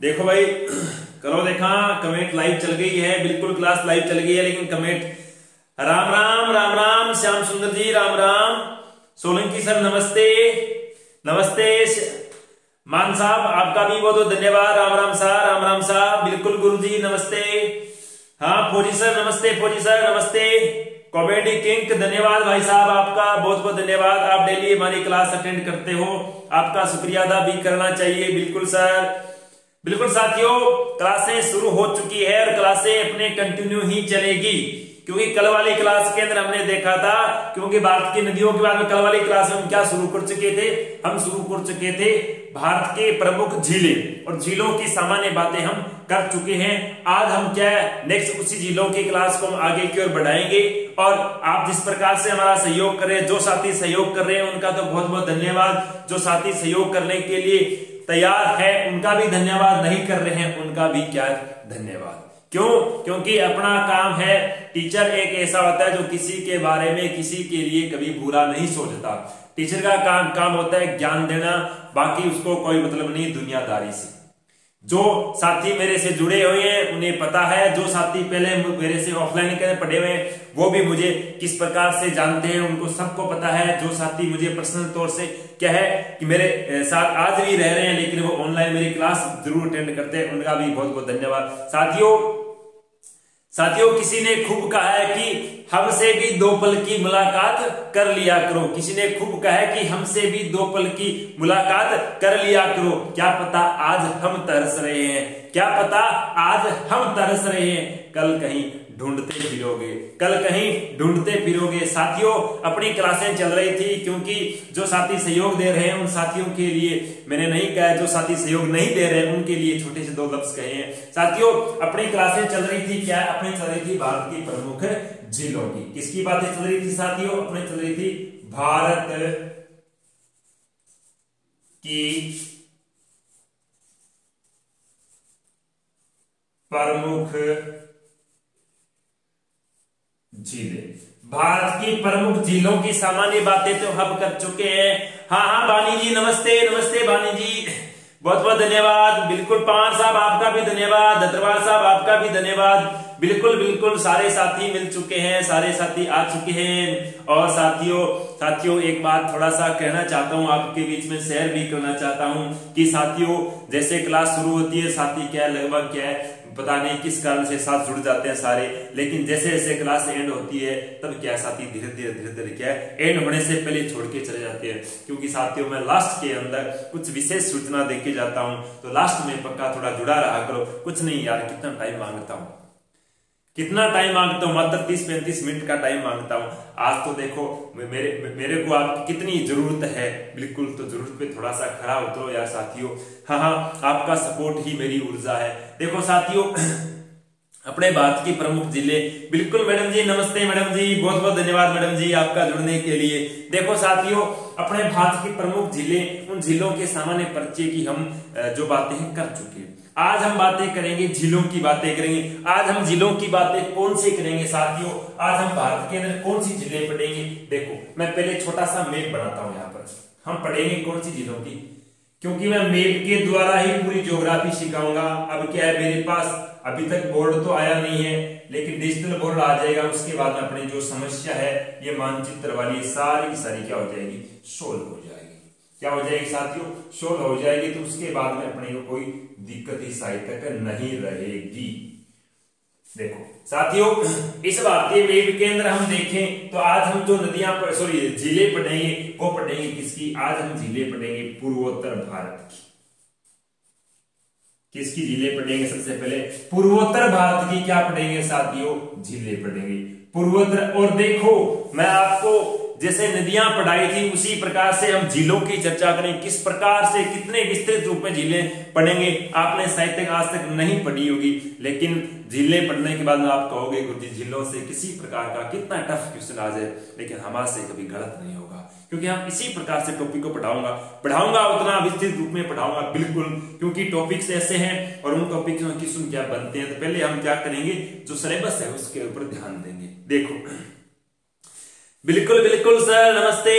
देखो भाई, करो देखा, कमेंट लाइव चल गई है, बिल्कुल क्लास लाइव चल गई है, लेकिन कमेंट राम राम राम राम श्याम सुंदर जी राम राम, सोलंकी सर नमस्ते नमस्ते, मान साहब आपका भी बहुत बहुत धन्यवाद, राम राम साहब राम राम साहब, बिल्कुल गुरु जी नमस्ते, हाँ फौजी सर नमस्ते, फौजी सर नमस्ते, कॉमेडी किंग धन्यवाद भाई साहब, आपका बहुत बहुत धन्यवाद, आप डेली हमारी क्लास अटेंड करते हो, आपका शुक्रिया अदा भी करना चाहिए। बिल्कुल सर, बिल्कुल साथियों, क्लासें शुरू हो चुकी है और क्लासें अपने कंटिन्यू ही चलेगी, क्योंकि कल वाली क्लास के अंदर हमने देखा था, क्योंकि भारत की नदियों के बाद में कल वाली क्लास में हम क्या शुरू कर चुके थे, हम शुरू कर चुके थे भारत के प्रमुख झीलें और झीलों की सामान्य बातें हम कर चुके हैं। आज हम क्या है, नेक्स्ट उसी झीलों की क्लास को हम आगे की ओर बढ़ाएंगे, और आप जिस प्रकार से हमारा सहयोग कर रहे हैं, जो साथी सहयोग कर रहे हैं उनका तो बहुत बहुत धन्यवाद, जो साथी सहयोग करने के लिए तैयार है उनका भी धन्यवाद, नहीं कर रहे हैं उनका भी क्या धन्यवाद। क्यों? क्योंकि अपना काम है, टीचर एक ऐसा होता है जो किसी के बारे में, किसी के लिए कभी बुरा नहीं सोचता। टीचर का काम होता है ज्ञान देना, बाकी उसको कोई मतलब नहीं दुनियादारी से। जो साथी मेरे से जुड़े हुए हैं उन्हें पता है, जो साथी पहले मेरे से ऑफलाइन के पढ़े हुए हैं वो भी मुझे किस प्रकार से जानते हैं, उनको सबको पता है। जो साथी मुझे पर्सनल तौर से क्या है कि मेरे साथ आज भी रह रहे हैं, लेकिन वो ऑनलाइन मेरी क्लास जरूर अटेंड करते हैं, उनका भी बहुत बहुत धन्यवाद। साथियों, किसी ने खूब कहा है कि हमसे भी दो पल की मुलाकात कर लिया करो, किसी ने खूब कहा है कि हमसे भी दो पल की मुलाकात कर लिया करो। क्या पता आज हम तरस रहे हैं, क्या पता आज हम तरस रहे हैं, कल कहीं ढूंढते फिरोगे, कल कहीं ढूंढते फिरोगे। साथियों, अपनी क्लासें चल रही थी, क्योंकि जो साथी सहयोग दे रहे हैं उन साथियों के लिए मैंने नहीं कहा, जो साथी सहयोग नहीं दे रहे हैं उनके लिए छोटे से दो लफ्ज कहे हैं। साथियों, अपनी क्लासें चल रही थी, क्या अपनी चल रही थी भारत की प्रमुख झीलों की। किसकी बातें चल रही थी साथियों? अपने चल रही थी भारत की प्रमुख झीलें, भारत की प्रमुख झीलों की सामान्य बातें तो हम कर चुके हैं। हाँ बानी जी नमस्ते नमस्ते, बानी जी बहुत बहुत धन्यवाद। बिल्कुल पवार साहब आपका भी धन्यवाद, दत्तवार साहब आपका भी धन्यवाद। बिल्कुल सारे साथी मिल चुके हैं, सारे साथी आ चुके हैं। और साथियों एक बात थोड़ा सा कहना चाहता हूं, आपके बीच में शेयर भी करना चाहता हूं कि साथियों, जैसे क्लास शुरू होती है, साथी क्या लगभग क्या है पता नहीं किस कारण से साथ जुड़ जाते हैं सारे, लेकिन जैसे जैसे क्लास एंड होती है तब क्या साथी धीरे धीरे क्या है एंड होने से पहले छोड़ के चले जाते हैं। क्योंकि साथियों, मैं लास्ट के अंदर कुछ विशेष सूचना देके जाता हूं, तो लास्ट में पक्का थोड़ा जुड़ा रहा करो। कुछ नहीं यार, कितना टाइम मांगता हूं, कितना टाइम मांगता हूं, मात्र 30-35 मिनट का टाइम मांगता हूं। आज तो देखो मेरे को आपकी कितनी जरूरत है, बिल्कुल तो जरूरत पे थोड़ा सा खरा उतरो यार साथियों। हाँ आपका सपोर्ट ही मेरी ऊर्जा है। देखो साथियों, अपने भारत की प्रमुख जिले, बिल्कुल मैडम जी नमस्ते, मैडम जी बहुत बहुत धन्यवाद मैडम जी आपका जुड़ने के लिए। देखो साथियों, अपने भारत की प्रमुख जिले, उन जिलों के सामान्य परिचय की हम जो बातें कर चुके हैं। आज हम बातें करेंगे, झीलों की बातें करेंगे। आज हम झीलों की बातें कौन सी करेंगे साथियों? आज हम भारत के अंदर कौन सी झीलें पढ़ेंगे? देखो मैं पहले छोटा सा मैप बनाता हूं, यहाँ पर हम पढ़ेंगे कौन सी झीलों की, क्योंकि मैं मैप के द्वारा ही पूरी ज्योग्राफी सिखाऊंगा। अब क्या है, मेरे पास अभी तक बोर्ड तो आया नहीं है, लेकिन डिजिटल बोर्ड आ जाएगा, उसके बाद में अपनी जो समस्या है ये मानचित्र वाली सारी की सारी क्या हो जाएगी, सोल्व हो जाएगी। क्या हो जाएगी साथियों? सोल्व हो जाएगी। तो उसके बाद में अपने को कोई दिक्कत ही साइड तक नहीं रहेगी। देखो साथियों, इस भारतीय मैप के अंदर हम देखें तो आज हम जो नदियां झीलें पढ़ेंगे वो पढ़ेंगे किसकी? आज हम झीलें पढ़ेंगे पूर्वोत्तर भारत की। किसकी झीलें पढ़ेंगे? सबसे पहले पूर्वोत्तर भारत की क्या पढ़ेंगे साथियों? झीलें पढ़ेंगे पूर्वोत्तर। और देखो मैं आपको जैसे नदियां पढ़ाई थी उसी प्रकार से हम झीलों की चर्चा करें, किस प्रकार से कितने विस्तृत रूप में झीलें पढ़ेंगे। आपने साहित्य आज तक नहीं पढ़ी होगी, लेकिन झीलें पढ़ने के बाद में आप कहोगे गुरुजी झीलों से किसी प्रकार का कितना टफ क्वेश्चन आ जाए, लेकिन हमारे से कभी गलत नहीं होगा, क्योंकि हम इसी प्रकार से टॉपिक को पढ़ाऊंगा उतना विस्तृत रूप में पढ़ाऊंगा बिल्कुल, क्योंकि टॉपिक्स ऐसे हैं और उन टॉपिक्स में क्वेश्चन क्या बनते हैं। तो पहले हम क्या करेंगे, जो सिलेबस है उसके ऊपर ध्यान देंगे। देखो बिल्कुल सर नमस्ते,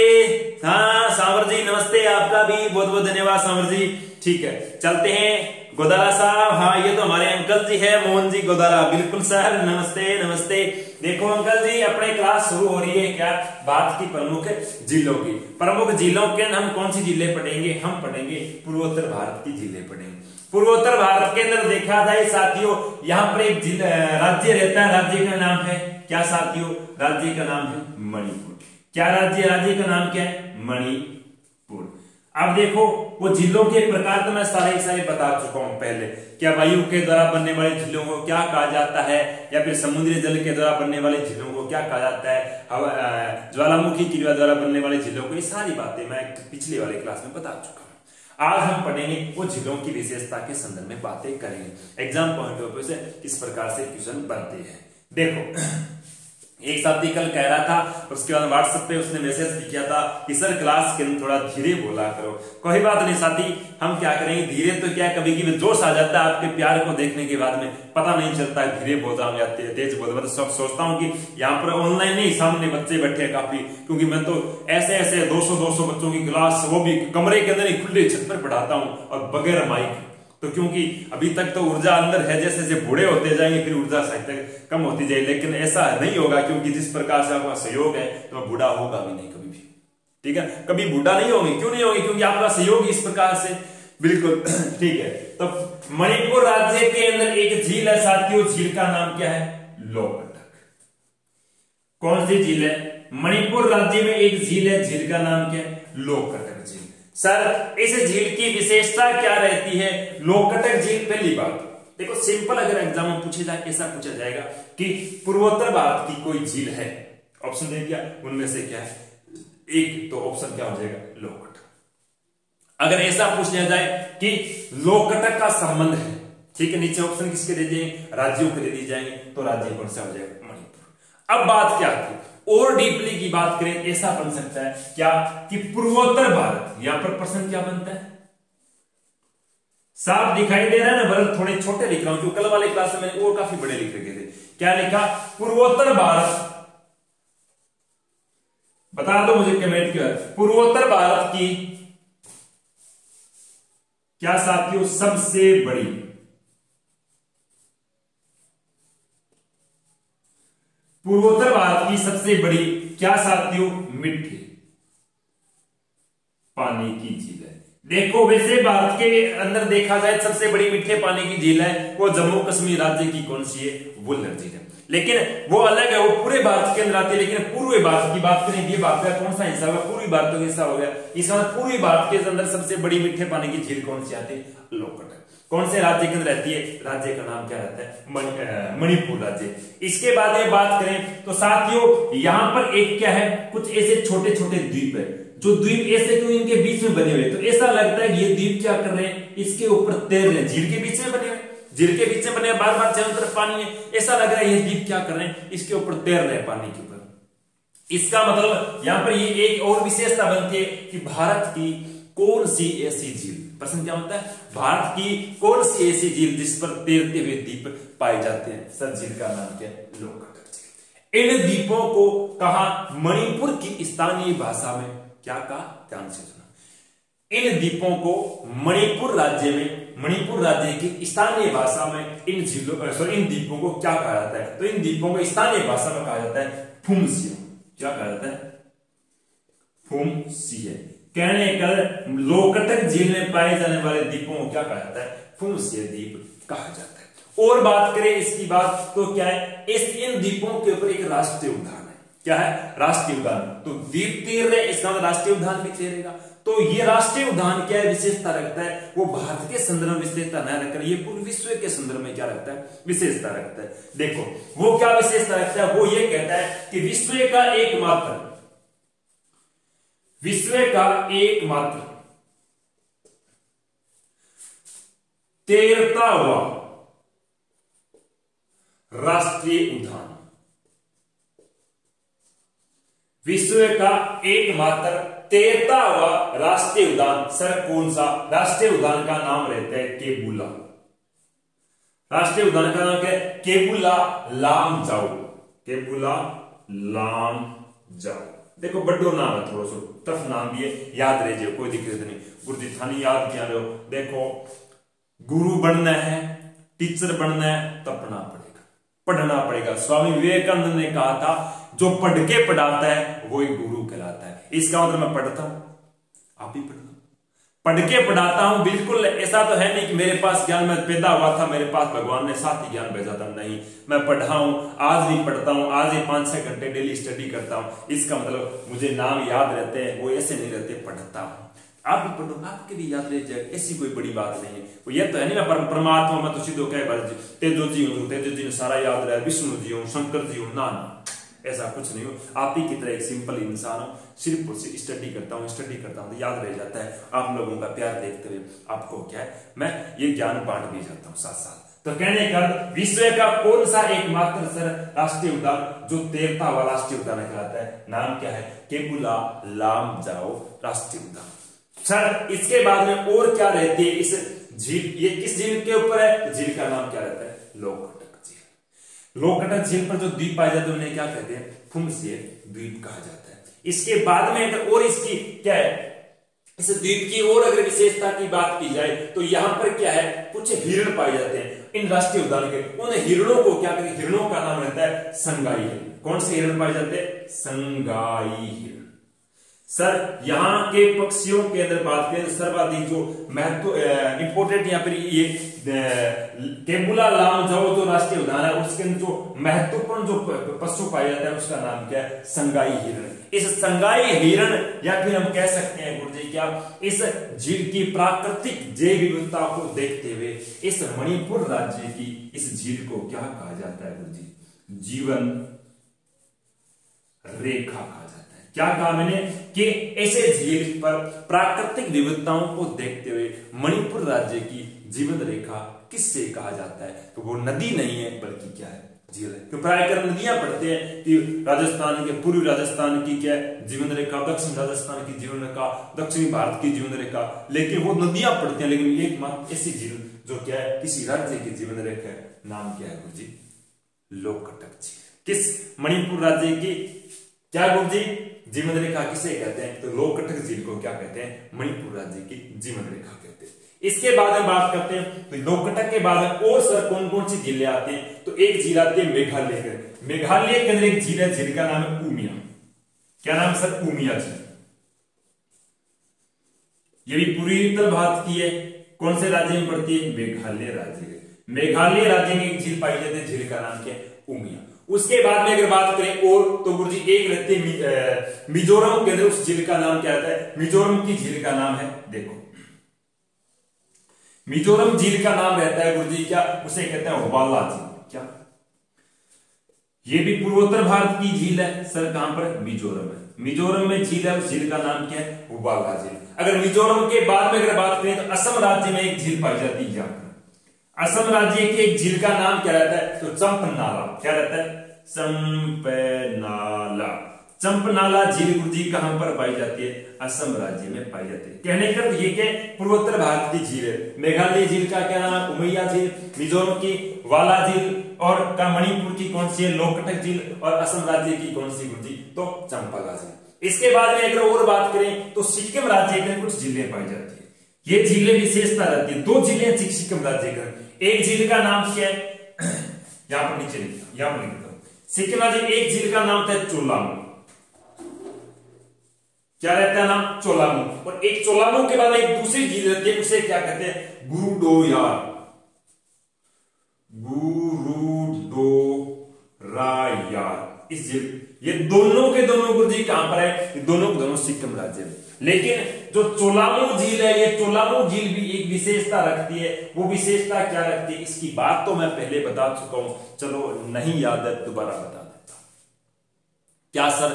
हाँ सांवर जी नमस्ते, आपका भी बहुत बहुत धन्यवाद सांवर जी। ठीक है, चलते हैं गोदारा साहब, हाँ ये तो हमारे अंकल जी है, मोहन जी गोदारा, बिल्कुल सर, नमस्ते नमस्ते। देखो अंकल जी, अपने क्लास शुरू हो रही है क्या, भारत की प्रमुख जिलों की। प्रमुख जिलों के हम कौन सी जिले पढ़ेंगे, हम पढ़ेंगे पूर्वोत्तर भारत की जिले पढ़ेंगे। पूर्वोत्तर भारत के अंदर देखा जाए साथियों, यहाँ पर एक राज्य रहता है, राज्य का नाम है क्या साथियों, राज्य का नाम है मणिपुर। क्या राज्य, राज्य का नाम क्या है, मणिपुर। अब देखो वो जिलों के प्रकार तो मैं सारे बता चुका हूं पहले। क्या वायु के द्वारा बनने वाले झीलों को क्या कहा जाता है, या फिर समुद्री जल के द्वारा बनने वाले झीलों को क्या कहा जाता है, ज्वालामुखी क्रिया द्वारा बनने वाले झीलों को, ये सारी बातें मैं पिछले वाले क्लास में बता चुका हूं। आज हम पढ़ेंगे वो झीलों की विशेषता के संदर्भ में बातें करेंगे। एग्जाम पॉइंट ऑफ व्यू से किस प्रकार से क्वेश्चन बनते हैं। देखो एक साथी कल कह रहा था, उसके बाद व्हाट्सएप पे उसने मैसेज किया था कि सर क्लास के अंदर थोड़ा धीरे बोला करो। कोई बात नहीं साथी, हम क्या करेंगे, धीरे तो क्या, कभी कभी जोश आ जाता है आपके प्यार को देखने के बाद में, पता नहीं चलता है धीरे बोल रहा हूँ या तेज बोल रहा हूँ। सब सोचता हूँ कि यहाँ पर ऑनलाइन नहीं, सामने बच्चे बैठे काफी, क्योंकि मैं तो ऐसे 200 बच्चों की क्लास, वो भी कमरे के अंदर ही खुले छत पर पढ़ाता हूँ और बगैर माइक। तो क्योंकि अभी तक तो ऊर्जा अंदर है, जैसे जैसे बूढ़े होते जाएंगे फिर ऊर्जा शायद कम होती जाएगी, लेकिन ऐसा नहीं होगा, क्योंकि जिस प्रकार से आपका सहयोग है तो बूढ़ा होगा भी नहीं कभी भी, ठीक है, कभी बूढ़ा नहीं होंगे। क्यों नहीं होंगे, क्योंकि आपका सहयोग इस प्रकार से, बिल्कुल ठीक है। तो मणिपुर राज्य के अंदर एक झील है साथियों, झील का नाम क्या है, लोकटक। कौन सी झील है, मणिपुर राज्य में एक झील है, झील का नाम क्या है, लोकटक झील। सर इस झील की विशेषता क्या रहती है, लोकटक झील। पहली बात देखो, सिंपल अगर एग्जाम में पूछे जाए, ऐसा पूछा जाएगा कि पूर्वोत्तर भारत की कोई झील है, ऑप्शन दे दिया, उनमें से क्या है एक, तो ऑप्शन क्या हो जाएगा, लोकटक। अगर ऐसा पूछ लिया जाए कि लोकटक का संबंध है, ठीक है, नीचे ऑप्शन किसके दे दिए, राज्यों के दे दिए जाएंगे, तो राज्य कौन सा हो जाएगा, मणिपुर। अब बात क्या थी, और डीपली की बात करें, ऐसा बन सकता है क्या कि पूर्वोत्तर भारत, यहां पर प्रश्न क्या बनता है, साफ दिखाई दे रहा है ना, बल्कि थोड़े छोटे लिख रहा हूं, क्योंकि कल वाले क्लास में मैंने और काफी बड़े लिख रखे थे। क्या लिखा, पूर्वोत्तर भारत, बता दो मुझे कमेंट किया, पूर्वोत्तर भारत की क्या साथियों सबसे बड़ी, पूर्वोत्तर भारत की सबसे बड़ी क्या साथियों, मीठे पानी की झील है। देखो वैसे भारत के अंदर देखा जाए सबसे बड़ी मीठे पानी की झील है वो जम्मू कश्मीर राज्य की कौन सी है, वुलर झील है, लेकिन वो अलग है, वो पूरे भारत के अंदर आती है। लेकिन पूर्वी भारत की बात करें, ये भारत का कौन सा हिस्सा होगा, पूर्वी भारत का हिस्सा हो गया, इसका मतलब पूर्वी भारत के अंदर सबसे बड़ी मीठे पानी की झील कौन सी आती है, लोकटक। कौन से राज्य के अंदर रहती है, राज्य का नाम क्या रहता है, मणिपुर राज्य। इसके बाद में बात करें तो साथियों यहाँ पर एक क्या है, कुछ ऐसे छोटे छोटे द्वीप है, जो द्वीप ऐसे क्यों इनके बीच में बने हुए, तो ऐसा लगता है कि ये द्वीप क्या कर रहे हैं, इसके ऊपर तैर रहे हैं, झील के बीच में बने हुए, झील के बीच में बने, बार बार चारों तरफ पानी है, ऐसा लग रहा है ये द्वीप क्या कर रहे हैं, इसके ऊपर तैर रहे हैं पानी के ऊपर। इसका मतलब यहाँ पर ये एक और विशेषता बनती है कि भारत की कौन सी ऐसी झील, प्रश्न क्या होता है, भारत की कौन सी ऐसी झील जिस पर तैरते हुए द्वीप पाए जाते हैं, सर झील का नाम क्या है, लोकटक झील। इन द्वीपों को कहा, मणिपुर की स्थानीय भाषा में क्या कहा, ध्यान से सुना, इन द्वीपों को मणिपुर राज्य में, मणिपुर राज्य की स्थानीय भाषा में इन झीलों, सॉरी इन द्वीपों को क्या कहा जाता है, तो इन द्वीपों को स्थानीय भाषा में कहा जाता है फुमसियो। क्या कहा जाता है, फुमसियो। कहने कर लोकटक झील में पाए जाने वाले द्वीपों को क्या कहा जाता है, फुमसियो द्वीप कहा जाता है। और बात करें इसकी बात तो क्या है, इस इन द्वीपों के ऊपर एक राष्ट्रीय उद्यान है, क्या है, राष्ट्रीय उद्यान। तो द्वीप तैर रहे, इसका मतलब राष्ट्रीय उद्यान भी तैरेगा। तो ये राष्ट्रीय उद्यान क्या है, विशेषता रखता है, वो भारत के संदर्भ में विशेषता न रखकर ये पूरे विश्व के संदर्भ में क्या रखता है, विशेषता रखता है। देखो वो क्या विशेषता रखता है, वो ये कहता है कि विश्व का एकमात्र तैरता हुआ राष्ट्रीय उद्यान, विश्व का एकमात्र तैरता हुआ राष्ट्रीय उद्यान, सर कौन सा, राष्ट्रीय उद्यान का नाम रहता है केबुला। राष्ट्रीय उद्यान का नाम क्या है, केबुला लामजाओ, केबुला लामजाओ। देखो बड्डो नाम है, थोड़ा सा टफ नाम भी है, याद रह जाए, कोई दिक्कत नहीं, गुरदी थानी याद किया लो। देखो गुरु बनना है, टीचर बनना है, तब पढ़ना पड़ेगा। स्वामी विवेकानंद ने कहा था जो पढ़ के पढ़ाता है वो एक गुरु कहलाता है। इसका मतलब मैं पढ़ता हूं, आप भी पढ़ना, पढ़ के पढ़ाता हूं। बिल्कुल ऐसा तो है नहीं कि मेरे पास ज्ञान में पैदा हुआ था, मेरे पास भगवान ने साथ ही ज्ञान भेजा था, नहीं, मैं पढ़ा हूं, आज भी पढ़ता हूं, आज ही 5-6 घंटे डेली स्टडी करता हूं। इसका मतलब मुझे नाम याद रहते हैं, वो ऐसे नहीं रहते, पढ़ता हूं। आप भी पढ़ो, आपके भी याद रह जाए, ऐसी कोई बड़ी बात नहीं है। वो ये तो है नहीं मैं परमात्मा, मैं तो सीधो कह तेजो जी हूं, तेजो जी ने सारा याद रहा, विष्णु जी हूं, शंकर जी हूं, ना, ऐसा कुछ नहीं हो। आप ही की तरह एक सिंपल इंसान हो, सिर्फ स्टडी करता हूँ तो याद रह जाता है। आप लोगों का प्यार देखते हुए आपको क्या है, मैं ये ज्ञान बांट भी जाता हूँ साथ साथ। तो कहने का विश्व का कौन सा एकमात्र सर राष्ट्रीय उद्यान जो तैरता हुआ राष्ट्रीय उद्यान कहलाता है, नाम क्या है, केबुला लामजाओ राष्ट्रीय उद्यान। सर इसके बाद में और क्या रहती है इस झील, ये किस झील के ऊपर है, झील का नाम क्या रहता है, लोकटक झील। लोकटक झील पर जो द्वीप पाए जाते हैं उन्हें क्या कहते हैं, फुमसिए द्वीप कहा जाता है। इसके बाद में अगर और इसकी क्या है, इस द्वीप की और अगर विशेषता की बात की जाए तो यहां पर क्या है, कुछ हिरण पाए जाते हैं इन राष्ट्रीय उद्यान के। उन हिरणों को क्या कहते हैं, हिरणों का नाम रहता है संगाई हिरण। कौन से हिरण पाए जाते हैं, संगाई हिरण। सर यहाँ के पक्षियों के अंदर बात करें सर्वाधिक जो महत्व इंपोर्टेंट यहाँ पर ये केबुला लामजाओ जो राष्ट्रीय उद्यान है उसके अंदर जो महत्वपूर्ण जो पशु पाया जाता है उसका नाम क्या है, संगाई हिरण। इस संगाई हिरण या फिर हम कह सकते हैं गुरुजी क्या, इस झील की प्राकृतिक जैव विविधता को देखते हुए इस मणिपुर राज्य की इस झील को क्या कहा जाता है गुरुजी, जीवन रेखा कहा जाता है। क्या कहा मैंने कि ऐसे झील पर प्राकृतिक विविधताओं को देखते हुए मणिपुर राज्य की जीवन रेखा किससे कहा जाता है, तो वो नदी नहीं है बल्कि क्या है, झील है। तो प्रायकर नदियां पढ़ते हैं कि राजस्थान के पूर्वी राजस्थान की क्या है जीवन रेखा, दक्षिण राजस्थान की जीवन रेखा, दक्षिणी भारत की जीवन रेखा, लेकिन वो नदियां पढ़ते हैं, लेकिन एकमात्र ऐसी झील जो क्या है किसी राज्य की जीवन रेखा है, नाम क्या है गुरुजी, लोकटक झील। किस मणिपुर राज्य की क्या गुरुजी जीवन रेखा किसे कहते हैं, तो लोकटक झील को क्या कहते हैं, मणिपुर राज्य की जीवन रेखा कहते हैं। इसके बाद हम बात करते हैं तो लोकटक के बाद और सर कौन कौन सी झीलें आती हैं, तो एक झील आती है मेघालय के। मेघालय के अंदर एक झील है, झील का नाम है उमिया। क्या नाम सर, उमिया झील। ये भी पूरी उत्तर भारत की है, कौन से राज्य में पड़ती है, मेघालय राज्य में। मेघालय राज्य में एक झील पाई जाती है, झील का नाम क्या है, उमिया। उसके बाद में अगर बात करें और तो गुरुजी एक रहती है मिजोरम के अंदर, उस झील का नाम क्या रहता है, मिजोरम की झील का नाम है, देखो मिजोरम झील का नाम रहता है गुरुजी क्या, उसे कहते हैं वाला झील। क्या, ये भी पूर्वोत्तर भारत की झील है सर, कहां पर, मिजोरम है। मिजोरम में झील है, उस झील का नाम क्या है, वाला झील। अगर मिजोरम के बाद में अगर बात करें तो असम राज्य में एक झील पाई जाती है, असम राज्य की एक झील का नाम क्या रहता है, तो चंपनाला। क्या रहता है, चंपनाला। चंपनाला झील गुरुजी कहां पर पाई जाती है, असम राज्य में पाई जाती है। कहने का ये के पूर्वोत्तर भारत की झील है। मेघालय झील का क्या नाम है, उमैया झील। मिजोरम की वाला झील, और का मणिपुर की कौन सी है, लोकटक झील। और असम राज्य की कौन सी गुरुजी, तो चंपला झील। इसके बाद में अगर और बात करें तो सिक्किम राज्य में कुछ झीलें पाई जाती है। ये झीलें विशेषता रहती है, दो झीलें सिक्किम राज्य के। एक झील का नाम क्या है, यहां पर नीचे लिखा, यहां पर लिखा सिक्किम राज्य, एक झील का नाम था चोलामू। क्या रहता है नाम, चोलामू। और एक चोलामू के बाद एक दूसरी झील रहती है, उसे क्या कहते हैं, गुरुडोयार। गुरुडोरायार इस झील, ये दोनों के दोनों गुरुजी कहां पर है, ये दोनों के दोनों सिक्किम राज्य में। लेकिन जो चोलामू झील है, ये चोलामू झील भी एक विशेषता रखती है। वो विशेषता क्या रखती है, इसकी बात तो मैं पहले बता चुका हूं, चलो नहीं याद है दोबारा बता देता हूं। क्या सर,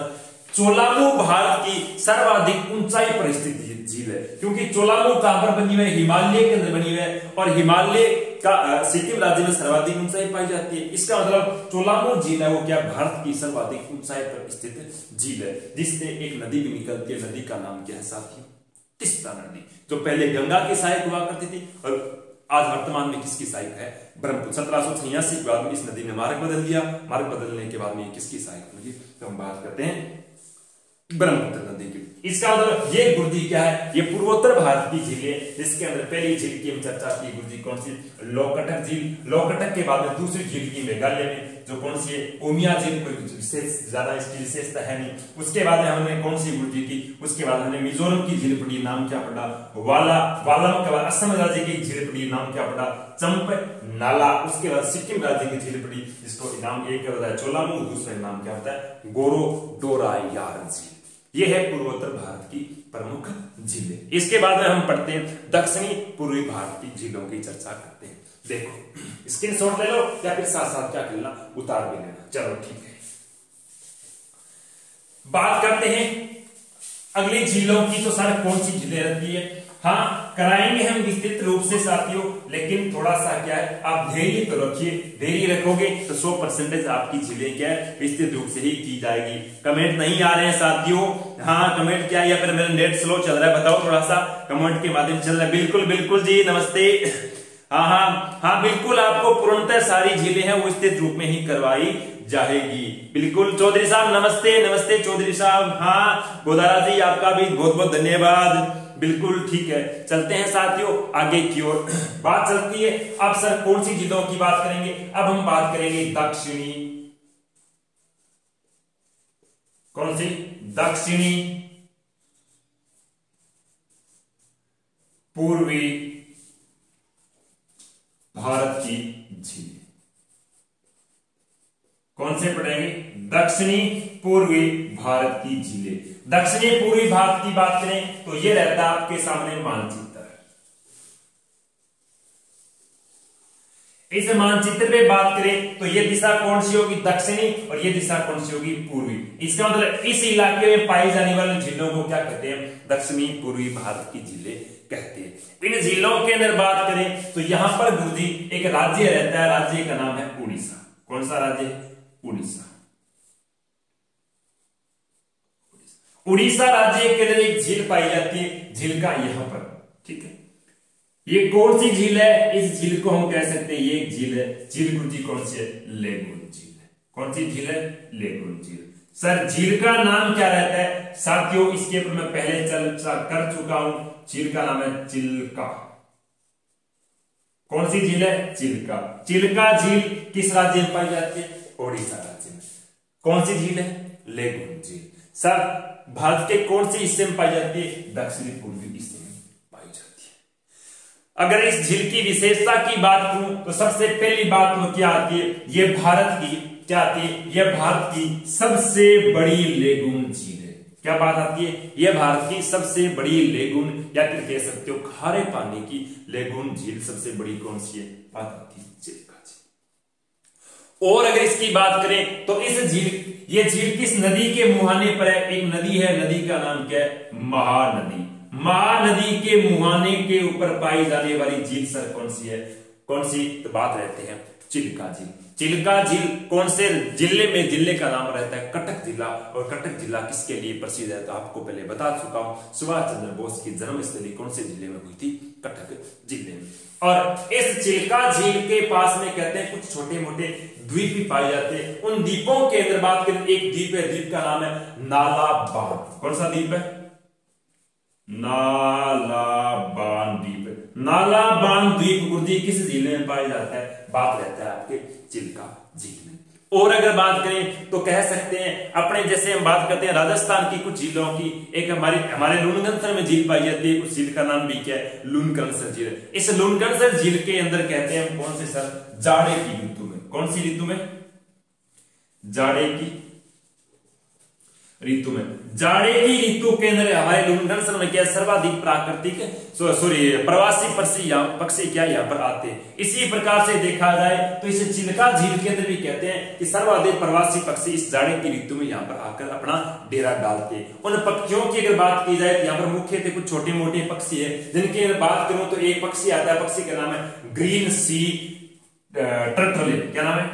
चोलामू भारत की सर्वाधिक ऊंचाई पर स्थित झील है, क्योंकि चोलामू कहां पर बनी हुई है, हिमालय के अंदर बनी हुई है, और हिमालय का सिक्किम राज्य में सर्वाधिक ऊंचाई पाई जाती है। इसका मतलब चोलामू झील है वो क्या, भारत की सर्वाधिक ऊंचाई पर स्थित झील है, जिससे एक नदी भी निकलती है। नदी का नाम क्या है साथियों, तिस्ता नदी, जो पहले गंगा की सहायक हुआ करती थी और आज वर्तमान में किसकी सहायक है, ब्रह्मपुत्र। 1786 के बाद में इस नदी ने मार्ग बदल दिया, मार्ग बदलने के बाद में किसकी सहायक होगी, तो हम बात करते हैं ब्रह्मपुत्र नदी की। इसका मतलब ये गुरुजी क्या है, ये पूर्वोत्तर भारत की झील है। इसके अंदर पहली झील की हम चर्चा की गुरुजी कौन सी, लोकटक झील। लोकटक के बाद में दूसरी झील की मेघालय में जो कौन सी है, उमिया झील। कोई विशेष ज्यादा इसकी विशेषता है नहीं। उसके बाद हमने कौन सी गुरुजी की, उसके बाद हमने मिजोरम की झील पड़ी, नाम क्या पड़ा, वालम के बाद असम राज्य की झील पड़ी, नाम क्या पड़ा, चंप नाला। उसके बाद सिक्किम राज्य की झील पड़ी, जिसको नाम एक होता है चोलामू, दूसरा नाम क्या होता है गोरो डोरायार झील। ये है पूर्वोत्तर भारत की प्रमुख झीलें। इसके बाद में हम पढ़ते हैं दक्षिणी पूर्वी भारत की झीलों की चर्चा करते हैं। देखो स्क्रीनशॉट ले लो या फिर साथ साथ क्या करना, उतार भी लेना। चलो ठीक है, बात करते हैं अगली झीलों की। तो सर कौन सी झीलें रहती है, हाँ कराएंगे हम विस्तृत रूप से साथियों, लेकिन थोड़ा सा क्या है, आप धैर्य तो रखिए। धैर्य रखोगे तो 100% आपकी झीलें क्या है, विस्तृत रूप से ही की जाएगी। कमेंट नहीं आ रहे हैं साथियों, हाँ कमेंट क्या, या फिर मेरा नेट स्लो चल रहा है, बताओ थोड़ा सा कमेंट के माध्यम चल रहा है। बिल्कुल बिल्कुल जी, नमस्ते। हाँ बिल्कुल, आपको पूर्णतः सारी झीलें हैं वो विस्तृत रूप में ही करवाई जाएगी। बिल्कुल चौधरी साहब नमस्ते, नमस्ते चौधरी साहब। हाँ गोदारा जी आपका भी बहुत बहुत धन्यवाद। बिल्कुल ठीक है, चलते हैं साथियों आगे की ओर। बात चलती है अब सर कौन सी झीलों की बात करेंगे, अब हम बात करेंगे दक्षिणी, कौन सी, दक्षिणी पूर्वी भारत की झील। कौन से पढ़ेंगे, दक्षिणी पूर्वी भारत की झीलें। दक्षिणी पूर्वी भारत की बात करें तो ये रहता है आपके सामने मानचित्र। इस मानचित्र पे बात करें तो ये दिशा कौन सी होगी, दक्षिणी, और ये दिशा कौन सी होगी, पूर्वी। इसका मतलब इस इलाके में पाई जाने वाली झीलों को क्या कहते हैं, दक्षिणी पूर्वी भारत की झीलें कहते हैं। इन झीलों के अंदर बात करें तो यहां पर गुरुजी एक राज्य रहता है, राज्य का नाम है उड़ीसा। कौन सा राज्य, उड़ीसा। उड़ीसा राज्य के अंदर एक झील पाई जाती है, झील का यहां पर, ठीक है। ये कौन सी झील है, इस झील को हम कह सकते हैं ये एक झील है, झील गुरुजी कौन सी है, लेगुन झील है। कौन सी झील है, लेगुन झील। सर झील का नाम क्या रहता है साथियों, इसके ऊपर मैं पहले चर्चा कर चुका हूं। झील का नाम है चिल्का। कौन सी झील है, चिल्का। चिल्का झील किस राज्य में पाई जाती है, ओडिशा राज्य में। कौन सी झील है, लेगुन झील। सर भारत के कौन से हिस्से में पाई जाती है, दक्षिणी पूर्वी हिस्से में पाई जाती है। अगर इस झील की विशेषता की बात करूं तो सबसे पहली बात तो क्या आती है, ये भारत की क्या आती है, यह भारत की सबसे बड़ी लेगुन झील है। क्या बात आती है, यह भारत की सबसे बड़ी लेगुन, या फिर कह सकते हो खारे पानी की लेगुन झील सबसे बड़ी कौन सी है, बात आती है चिल्का झील। और अगर इसकी बात करें तो इस झील, ये झील किस नदी के मुहाने पर है, एक नदी है, नदी का नाम क्या है, महानदी। महानदी के मुहाने के ऊपर पाई जाने वाली झील सर कौन सी है, कौन सी, तो बात रहते हैं चिल्का झील। चिल्का झील कौन से जिले में, जिले का नाम रहता है कटक जिला। और कटक जिला किसके लिए प्रसिद्ध है, तो आपको पहले बता चुका हूं, सुभाष चंद्र बोस की जन्मस्थली कौन से जिले में हुई थी, कटक जिले में। और इस चिल्का झील के पास में कहते हैं कुछ छोटे मोटे द्वीप भी पाए जाते हैं। उन द्वीपों के अंदर बात करें, एक द्वीप है, द्वीप का नाम है नालाबान। कौन सा द्वीप है, नालाबान द्वीप। नालाबान द्वीप गुरुजी किस जिले में पाया जाता है, बात रहता है आपके चिल्का झील में। और अगर बात करें तो कह सकते हैं अपने, जैसे हम बात करते हैं राजस्थान की कुछ झीलों की, एक हमारे लूनगंसर में झील पाई जाती है, उस झील का नाम भी क्या है, लूनगंसर झील। इस लूनगंसर झील के अंदर कहते हैं हम कौन से सर, जाड़े की ऋतु में। कौन सी ऋतु में, जाड़े की ऋतु में। जाड़े की ऋतु के अंदर हमारे लूनगंसर में क्या सर्वाधिक प्राकृतिक प्रवासी पक्षी क्या यहाँ पर आते हैं। इसी प्रकार से देखा जाए तो इस चिल्का झील के अंदर भी कहते हैं कि सर्वाधिक प्रवासी पक्षी इस जाड़े की ऋतु में यहाँ पर आकर अपना डेरा डालते हैं। उन पक्षियों की अगर बात की जाए तो यहाँ पर मुख्य थे कुछ छोटे मोटे पक्षी है, जिनकी अगर बात करूं तो एक पक्षी आता है, पक्षी का नाम है ग्रीन सी टर्टल। क्या नाम है,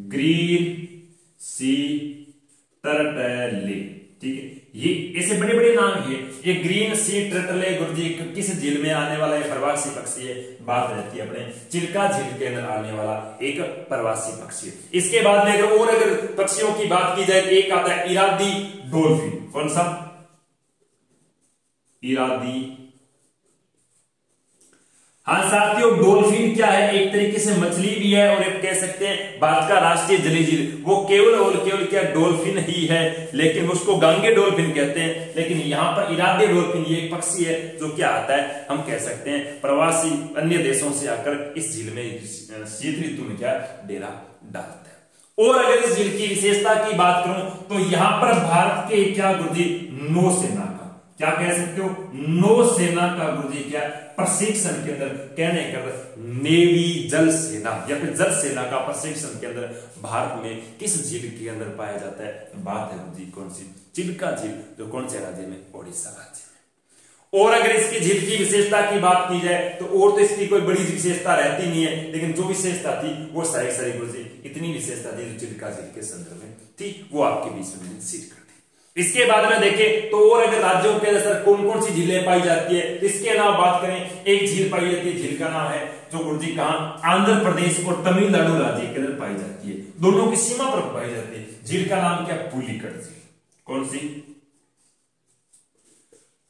ग्रीन सी टर्टले, ठीक है। ये ऐसे बड़े बड़े नाम है। ये ग्रीन सी टर्टल है गुरुजी, किस झील में आने वाला है? प्रवासी पक्षी है। बात रहती है अपने चिल्का झील के अंदर आने वाला एक प्रवासी पक्षी। इसके बाद में अगर पक्षियों की बात की जाए, एक आता है इरादी डॉल्फिन। कौन सा? इरादी। हाँ साथियों, डॉल्फिन क्या है? एक तरीके से मछली भी है और एक कह सकते हैं भारत का राष्ट्रीय जलीय जीव। वो केवल और केवल क्या डॉल्फिन ही है, लेकिन उसको गांगे डॉल्फिन कहते हैं। लेकिन यहाँ पर इरादे डॉल्फिन ये एक पक्षी है जो क्या आता है, हम कह सकते हैं प्रवासी अन्य देशों से आकर इस झील में शीत ऋतु में क्या डेरा डालता है। और अगर इस झील की विशेषता की बात करूं तो यहाँ पर भारत के क्या गुरुजी नौसेना का, क्या कह सकते हो, नौसेना का गुरुजी क्या प्रशिक्षण के अंदर, कहने का नेवी जल सेना या फिर जल सेना का प्रशिक्षण के अंदर भारत में किस झील के अंदर पाया जाता है? बात है गुरुजी कौन सी? चिल्का झील, जो कौन से राज्य में? ओडिशा राज्य में। और अगर इसकी झील की विशेषता की बात की जाए तो और तो इसकी कोई बड़ी विशेषता रहती नहीं है, लेकिन जो विशेषता थी वो सारी गुरुजी इतनी विशेषता थी जो चिल्का झील के संदर्भ में थी, वो आपके बीच में मैंने शेयर कर दी। इसके बाद में देखें तो और अगर राज्यों के अंदर कौन कौन सी झीलें पाई जाती है, इसके अलावा बात करें, एक झील पाई जाती है, झील का नाम है जो गुरुजी कहां? आंध्र प्रदेश और तमिलनाडु राज्य के अंदर पाई जाती है, दोनों की सीमा पर पाई जाती है। झील का नाम क्या? पुलिकट झील। कौन सी?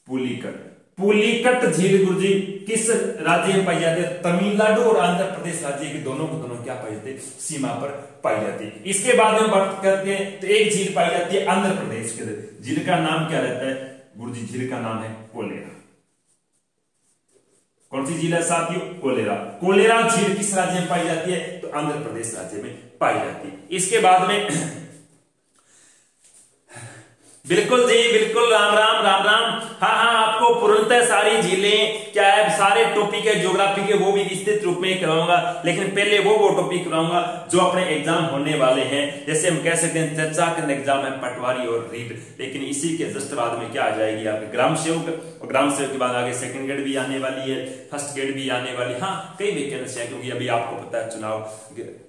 पुलिकट। पुलिकट झील गुरुजी किस राज्य में पाई जाती है? तमिलनाडु और आंध्र प्रदेश राज्य के दोनों क्या पाई जाती है? सीमा पर पाई जाती है। इसके बाद में बात करते हैं तो एक झील पाई जाती है आंध्र प्रदेश के अंदर, झील का नाम क्या रहता है गुरुजी? झील का नाम है कोलेरा। कौन सी झील है साथियों? कोलेरा। कोलेरा झील किस राज्य में पाई जाती है? तो आंध्र प्रदेश राज्य में पाई जाती है। इसके बाद में बिल्कुल जी, बिल्कुल, राम राम राम राम। हाँ, आपको पूर्णतः सारी झीलें क्या है, सारे टॉपिक है ज्योग्राफी के, वो भी विस्तृत रूप में करवाऊंगा, लेकिन पहले वो टॉपिक कराऊंगा जो अपने एग्जाम होने वाले हैं। जैसे हम कह सकते हैं चर्चा का एग्जाम है पटवारी और रीड, लेकिन इसी के जस्ट बाद में क्या आ जाएगी आपके ग्राम सेवक, और ग्राम सेवक के बाद आगे सेकंड ग्रेड भी आने वाली है, फर्स्ट ग्रेड भी आने वाली। हाँ, कई वैकेंसी है, क्योंकि अभी आपको पता है चुनाव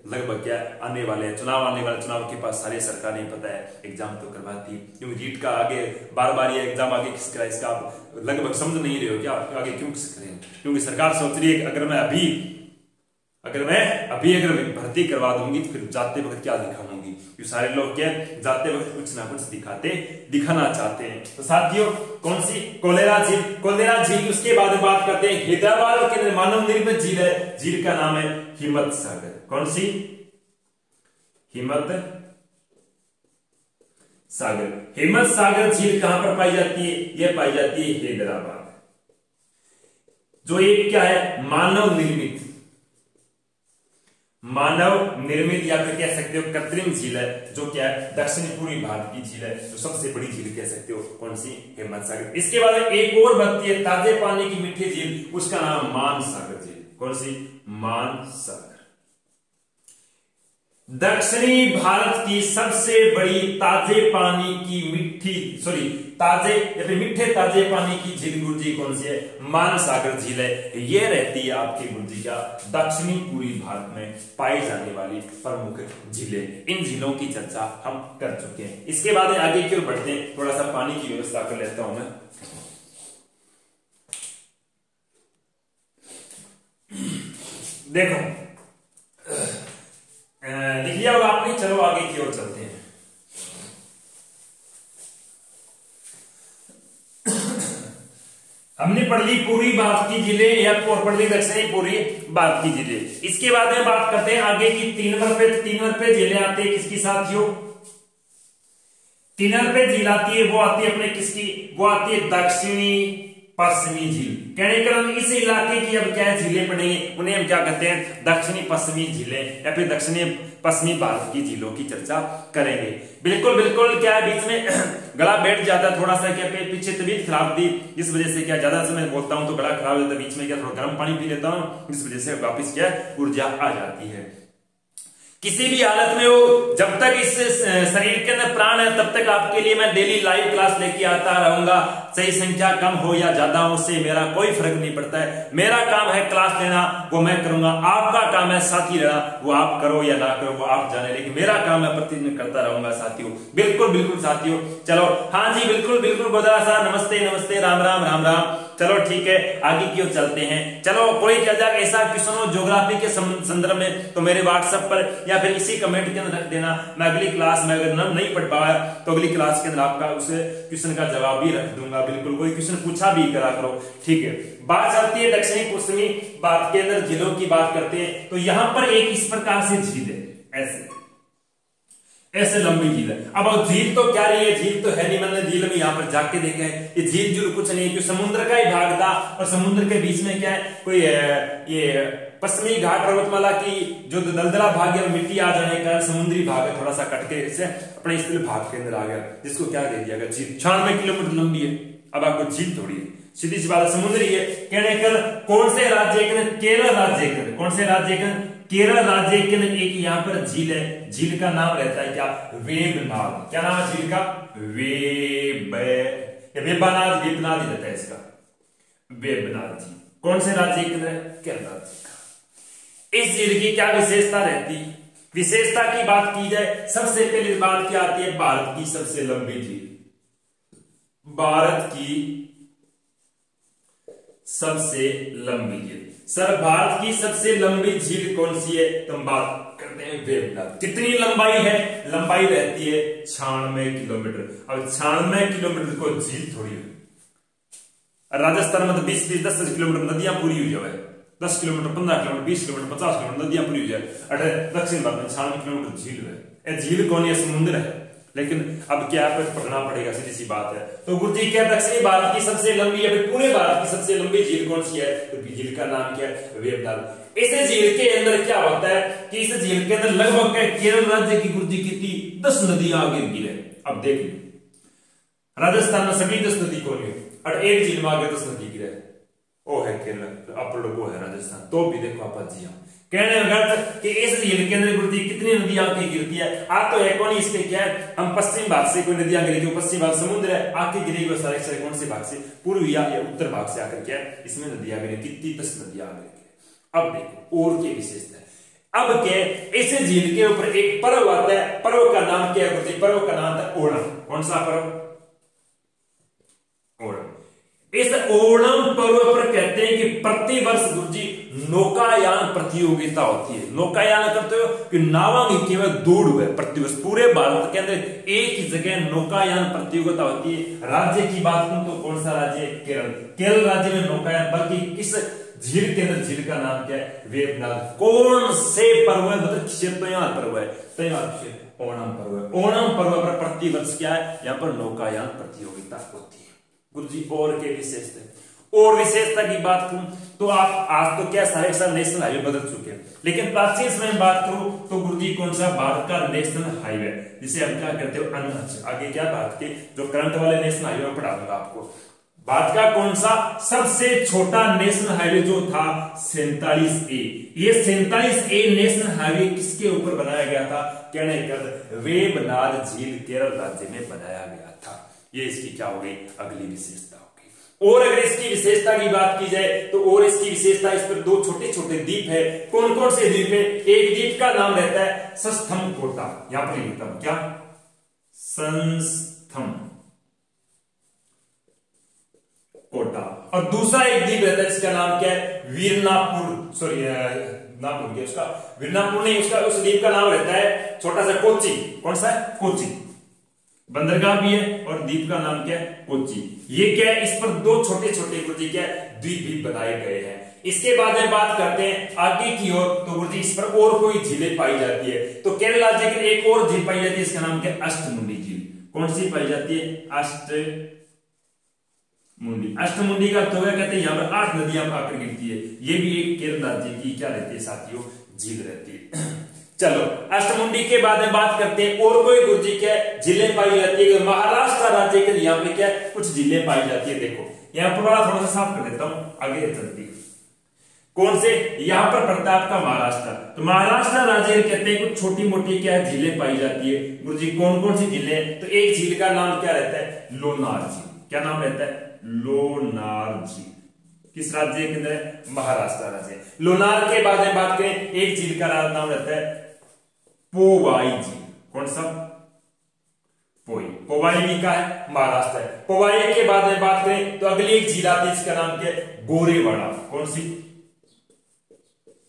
लगभग क्या आने वाले हैं, चुनाव आने वाले, चुनाव के पास सारी सरकारें पता है एग्जाम तो करवाती है, क्योंकि रीट का आगे बार ये एग्जाम आगे किस कराए इसका आप लगभग समझ नहीं रहे हो क्या, आगे क्यों किस करें? क्योंकि सरकार सोच रही है अगर मैं अभी भर्ती करवा दूंगी तो फिर जाते वक्त क्या दिखाऊंगी, क्योंकि सारे लोग क्या जाते वक्त कुछ ना कुछ दिखाना चाहते हैं। तो साथियों, कौन सी? कोलेरा झील। कोलेरा झील। उसके बाद बात करते हैं हैदराबाद के मानव निर्मित झील है, झील का नाम है हिम्मत सागर। कौन सी? हिम्मत सागर। हिम्मत सागर झील कहां पर पाई जाती है? यह पाई जाती है हैदराबाद, जो एक क्या है मानव निर्मित या फिर कह सकते हो कृत्रिम झील है, जो क्या है दक्षिणी पूर्वी भारत की झील है, जो सबसे बड़ी झील कह सकते हो। कौन सी? हिम्मत सागर। इसके बाद एक और बनती है ताजे पानी की मीठी झील, उसका नाम मानसागर झील। कौन सी? मानसागर। दक्षिणी भारत की सबसे बड़ी ताजे पानी की मीठे ताजे पानी की झील गुरुजी कौन सी है? मानसागर झील है। ये रहती है आपकी गुरुजी का दक्षिणी पूर्वी भारत में पाई जाने वाली प्रमुख झीलें। इन झीलों की चर्चा हम कर चुके हैं। इसके बाद आगे की ओर बढ़ते हैं, थोड़ा सा पानी की व्यवस्था कर लेता हूं मैं। देखो, लिख लिया होगा आपने, चलो आगे की ओर चलते हैं। हमने पढ़ ली पूर्वी भारत की झीलें या पढ़ ली दक्षिणी पूर्वी भारत की झीलें। इसके बाद में बात करते हैं आगे की। तीन नंबर पे झीलें आती है किसकी साथियों? 3 नंबर पे झील आती है, वो आती है अपने किसकी? वो आती है दक्षिणी पश्चिमी झील। कहने का मतलब इस इलाके की अब क्या है झीलें पड़ेंगी, उन्हें हम क्या कहते हैं? दक्षिणी पश्चिमी झीलें या फिर दक्षिणी पश्चिमी भारत की झीलों की चर्चा करेंगे। बिल्कुल क्या है, बीच में गला बैठ जाता है थोड़ा सा, क्या पीछे तबीयत खराब थी, इस वजह से क्या ज्यादा समय बोलता हूं तो गला खराब हो जाता है, बीच में क्या थोड़ा गर्म पानी पी लेता हूं, इस वजह से वापिस क्या ऊर्जा आ जाती है। किसी भी हालत में हो, जब तक इस शरीर के अंदर प्राण है तब तक आपके लिए मैं डेली लाइव क्लास लेके आता रहूंगा। सही संख्या कम हो या ज्यादा हो, उससे मेरा कोई फर्क नहीं पड़ता है। मेरा काम है क्लास लेना, वो मैं करूंगा। आपका काम है साथी रहना, वो आप करो या ना करो वो आप जाने, लेकिन मेरा काम है प्रतिदिन करता रहूंगा साथियों। बिल्कुल बिल्कुल साथियों। चलो हाँ जी बिल्कुल बिल्कुल गोदारा साहब, नमस्ते नमस्ते, राम राम राम राम। चलो ठीक है, आगे की ओर चलते हैं। चलो कोई क्या जाएगा ऐसा क्वेश्चन हो ज्योग्राफी के संदर्भ में तो मेरे व्हाट्सएप पर या फिर इसी कमेंट के अंदर रख देना। मैं अगली क्लास में अगर नहीं पढ़ पाया तो अगली क्लास के अंदर आपका उस क्वेश्चन का जवाब भी रख दूंगा। बिल्कुल कोई क्वेश्चन पूछा भी करा करो, ठीक है। बात चलती है दक्षिणी पश्चिमी बात के अंदर जिलों की बात करते हैं। तो यहां पर एक इस प्रकार से झील है, ऐसे लंबी झील है। अब झील तो क्या रही है, झील तो है नहीं, मैंने झील में यहाँ पर जाके देखा है। ये झील जुल कुछ नहीं है, क्योंकि समुद्र का ही भाग था और समुद्र के बीच में क्या है, कोई ये पश्चिमी घाट पर्वतमाला की जो दलदला भाग है मिट्टी आ जाने का समुद्री भाग है, थोड़ा सा कटके इसे अपने स्थल भाग के अंदर आ गया, जिसको क्या दे दिया गया झील। 96 किलोमीटर लंबी है। अब आपको झील थोड़ी है, सीधी सी बात समुद्री है। कहने कर कौन से राज्य के, केरल राज्य के, कौन से राज्य के, केरल राज्य के अंदर एक यहाँ पर झील है। झील का नाम रहता है क्या, वेबनाद। क्या नाम है झील का, वेबनाद, वेबनाद ही रहता है इसका, वेबनाद झील। कौन से राज्य के अंदर, केरल राज्य का। इस झील की क्या विशेषता रहती, विशेषता की बात की जाए सबसे पहले बात क्या आती है, भारत की सबसे लंबी झील। भारत की सबसे लंबी झील, सर भारत की सबसे लंबी झील कौन सी है, तो हम बात करते हैं वेबनाद। कितनी लंबाई है, लंबाई रहती है 96 किलोमीटर। अब 96 किलोमीटर को झील थोड़ी है। राजस्थान में तो 20-10 किलोमीटर नदियां पूरी हुई जाए, 10 किलोमीटर, 15 किलोमीटर, 20 किलोमीटर, 50 किलोमीटर नदियां पूरी हो जाए। अरे दक्षिण भारत में 96 किलोमीटर झील है। झील कौन है, समुद्र है, लेकिन अब क्या पढ़ना पड़ेगा, सीधी सी बात है। तो गुरुजी क्या दक्षिणी भारत की सबसे लंबी है, पूरे भारत की सबसे लंबी झील कौन सी है, तो झील का नाम क्या है, वेबनाद। इस झील के अंदर क्या होता है कि इस झील के अंदर लगभग केरल राज्य की गुरुजी कितनी 10 नदियां आगे गिरे। अब देख लो राजस्थान में सभी 10 नदी कौन है, और एक झील में आगे 10 नदी गिरे, वो है केरल, आप लोगों है राजस्थान। तो भी देखो आप जी हाँ कहने लगा कि इस झील के अंदर गुरुजी कितनी नदियां आके गिरती है। आज तो है कौन इसके क्या है, हम पश्चिम भाग से कोई नदियां गिरेगी, पश्चिम भाग समुद्र है, आके गिरेगी सारे सारे कौन से भाग से, पूर्व या उत्तर भाग से आकर क्या है इसमें नदियां गिरे, कितनी 10 नदियां आ गई। अब देखो और क्या विशेषता है। अब क्या इस झील के ऊपर एक पर्व आता है, पर्व का नाम क्या है गुरुजी, पर्व का नाम था ओणम। कौन सा पर्व, ओणम। इस ओणम पर्व पर कहते हैं कि प्रतिवर्ष गुरुजी नौकायान प्रतियोगिता होती है। नौकायान करते हो कि नावा की केवल दौड़ हुए प्रतिवर्ष पूरे भारत के अंदर एक ही जगह नौकायान प्रतियोगिता होती है। राज्य की बात करूं तो कौन सा राज्य, केरल। केरल राज्य में नौकायान, बल्कि किस झील के अंदर, झील का नाम क्या है, वेबनाद। कौन से पर्व है, मतलब त्योहार पर्व है, त्योहार ओणम पर्व है। ओणम पर्व पर प्रतिवर्ष क्या है, यहाँ पर नौकायान प्रतियोगिता होती है गुरुजी। और के विशेषता, और विशेषता की बात करूं तो आप आज तो क्या सारे सारे नेशनल हाईवे बदल चुके हैं, लेकिन प्राचीन समय में बात करूं तो गुरुजी कौन सा, भारत का नेशनल हाईवे, जिसे हम क्या कहते हो अनहच। आगे क्या भारत के जो करंट वाले नेशनल हाईवे में पढ़ा दूंगा आपको। भारत का कौन सा सबसे छोटा नेशनल हाईवे जो था 47A। ये 47A नेशनल हाईवे किसके ऊपर बनाया गया था, कहने का वेबनाद झील केरल राज्य में बनाया गया था। ये इसकी क्या हो गई, अगली विशेषता हो गई। और अगर इसकी विशेषता की बात की जाए तो और इसकी विशेषता, इस पर 2 छोटे छोटे द्वीप है। कौन कौन से द्वीप है, एक द्वीप का नाम रहता है संस्थम कोटा, यहां पर लिखता हूं क्या, संस्थम कोटा। और दूसरा एक द्वीप रहता है जिसका नाम क्या है, वीरनापुर, सॉरी नाम भूल गया उसका, वीरनापुर नहीं, उसका उस द्वीप का नाम रहता है छोटा सा कोच्चि। कौन सा है, कोच्चि। बंदरगाह भी है और द्वीप का नाम क्या है, कोच्चि। ये क्या है, इस पर 2 छोटे छोटे गुरुजी क्या द्वीप भी बनाए गए हैं। इसके बाद में बात करते हैं आगे की ओर, तो गुरुजी इस पर और कोई झीलें पाई जाती है। तो केरल राज्य की एक और झील पाई जाती है, इसका नाम क्या है, अष्टमुंडी झील। कौन सी पाई जाती है, अष्टमुंडी। अष्टमुंडी का अर्थ होगा, कहते हैं यहाँ पर 8 नदियां आकर गिरती है। ये भी एक केरल राज्य की क्या रहती है साथियों, झील रहती है। चलो अष्टमुंडी के बाद में बात करते हैं और कोई गुरुजी क्या झीलें पाई जाती है। महाराष्ट्र राज्य के यहाँ पे क्या कुछ झीलें पाई जाती है। देखो यहाँ पर बड़ा थोड़ा सा साफ कर देता हूं, आगे चलती है। कौन से? यहाँ पर पड़ता है आपका महाराष्ट्र। तो महाराष्ट्र राज्य कहते हैं कुछ छोटी मोटी क्या है झीलें पाई जाती है। गुरुजी कौन कौन सी झीलें? तो एक झील का नाम क्या रहता है? लोनार झील। क्या नाम रहता है? लोनार झील। किस राज्य के अंदर है? महाराष्ट्र राज्य। लोनार के बाद में बात करें, एक झील का नाम रहता है पोवाई झील। कौन सा? पोवाई भी का है? महाराष्ट्र है। पोवाई के बाद में बात करें तो अगली एक झील आती है, इसका नाम क्या है? गोरेवाड़ा। कौन सी?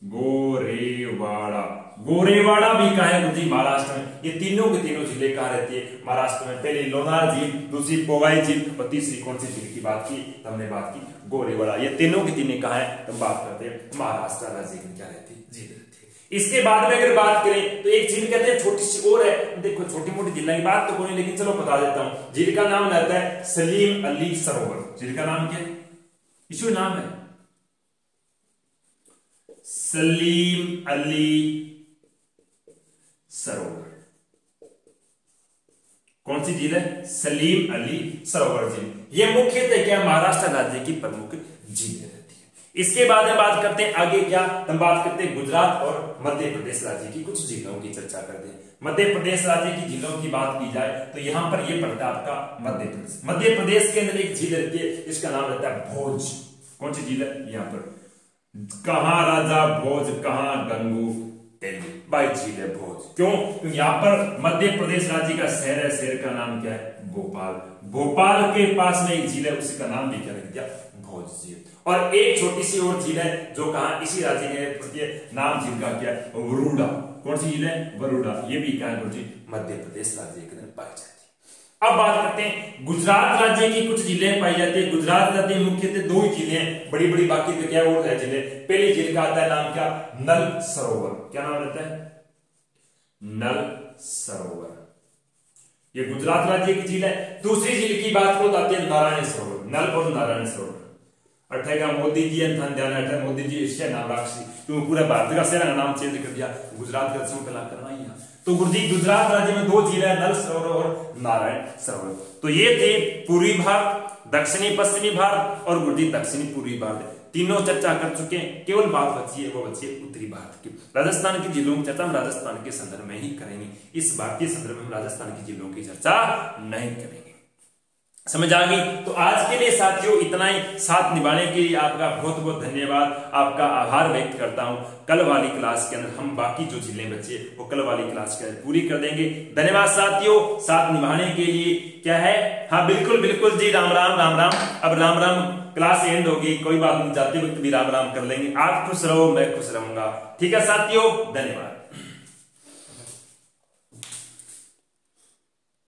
गोरेवाड़ा। गोरेवाड़ा भी कहा है गुरुजी? महाराष्ट्र में। ये तीनों के तीनों झीलें कहाँ रहती है? महाराष्ट्र में। पहली लोनार झील, दूसरी पोवाई झील और तीसरी कौन सी झील की बात की? हमने बात की गोरेवाड़ा। ये तीनों की तीनों कहाँ है? तो बात करते हैं महाराष्ट्र राज्य में क्या रहती है? झील रहती है। इसके बाद में अगर बात करें तो एक झील कहते हैं छोटी सी और है। देखो छोटी मोटी झीलों की बात तो कोई नहीं, लेकिन चलो बता देता हूं। झील का नाम रहता है सलीम अली सरोवर। झील का नाम क्या है? इशू नाम है सलीम अली सरोवर। कौन सी झील है? सलीम अली सरोवर झील। यह मुख्यतः क्या महाराष्ट्र राज्य की प्रमुख झील रहती है। इसके बाद में बात करते हैं आगे क्या? हम बात करते हैं गुजरात और मध्य प्रदेश राज्य की कुछ झीलों की चर्चा करते हैं। मध्य प्रदेश राज्य की झीलों की बात की जाए तो यहां पर यह पड़ता है आपका मध्य प्रदेश। मध्य प्रदेश के अंदर एक झील रहती है, इसका नाम रहता है भोज। कौन सी झील है? यहां पर कहां राजा भोज कहां गंगू तेली भाई झील है भोज। क्यों? क्योंकि यहाँ पर मध्य प्रदेश राज्य का शहर है, शहर का नाम क्या है? भोपाल। भोपाल के पास में एक झील है, उसी का नाम भी क्या रख दिया? भोज झील। और एक छोटी सी और झील है जो कहा इसी राज्य में, नाम झील का क्या है? वरुडा। कौन सी झील है? वरुडा। ये भी क्या है गुरुजी? मध्य प्रदेश राज्य के अंदर पाई जाती है। अब बात करते हैं गुजरात राज्य की कुछ झीलें पाई जाती है। गुजरात राज्य में मुख्यतः दो ही झीलें बड़ी बड़ी, बाकी तो क्या और है झीलें। पहली झील का आता है नाम क्या? नल सरोवर। क्या नाम रहता है? नल सरोवर। ये गुजरात राज्य की झील है। दूसरी झील की बात करो तो आती है नारायण सरोवर। नल और नारायण सरोवर अठेगा मोदी जी ध्यान अठे मोदी जी इससे नाम राखी क्योंकि पूरे भारत का शहर नाम चेंज कर दिया, गुजरात का पहला करना ही है। तो गुरुजी गुजरात राज्य में दो झील है, नल सरोवर और नारायण सरोवर। तो ये थे पूर्वी भाग, दक्षिणी पश्चिमी भाग और गुरुजी दक्षिणी पूर्वी भाग। तीनों चर्चा कर चुके हैं। केवल बात बची है, वो बची है उत्तरी भारत की। राजस्थान की झीलों की चर्चा हम राजस्थान के संदर्भ में ही करेंगे। इस भारतीय संदर्भ में हम राजस्थान की झीलों की चर्चा नहीं करेंगे। समझ आ गई? तो आज के लिए साथियों इतना ही। साथ निभाने के लिए आपका बहुत बहुत धन्यवाद, आपका आभार व्यक्त करता हूं। कल वाली क्लास के अंदर हम बाकी जो झीलें बचे वो कल वाली क्लास के अंदर पूरी कर देंगे। धन्यवाद साथियों साथ निभाने के लिए। क्या है? हाँ बिल्कुल बिल्कुल जी। राम राम राम राम। अब राम राम क्लास एंड होगी, कोई बात नहीं, जाते वक्त भी राम राम कर लेंगे। आप खुश रहो, मैं खुश रहूंगा। ठीक है साथियों, धन्यवाद।